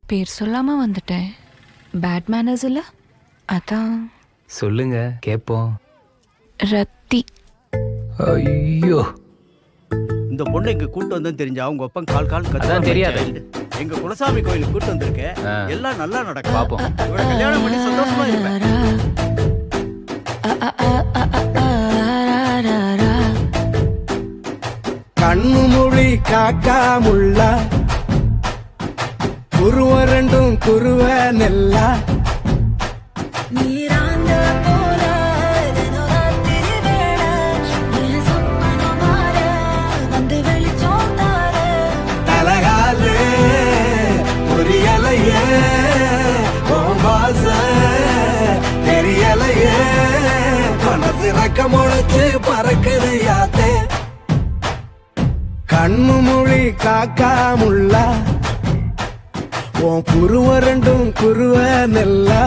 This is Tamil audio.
பேர் சொல்லாம வந்துட்டேன். பேட் மேனர்ஸ் இல்ல, அதான். சொல்லுங்க கேட்போம். ரத்தி. ஐயோ, இந்த பொண்ணு இங்க கூட்டு வந்தேன்னு தெரிஞ்சா அவங்க அப்பன் கால் கால் அதான் தெரியாது. எங்க குலசாமி கோயிலுக்கு கூட்டு வந்திருக்கேன். எல்லாம் நல்லா நடக்கும். பாப்போம். இவரை கல்யாணம் பண்ணி சந்தோஷமா இருப்பேன். கண்ணு மொழி காக்கா முள்ளா குருவ ரெண்டும் குருவ நெல்லா தலகாலே புரியலையே பாச தெரியலையே மனசு ரக்க முளைச்சு பறக்குது யாத்தே கண்ணு மொழி காக்கா முள்ளா உன் குருவ ரெண்டும் குருவ நெல்லா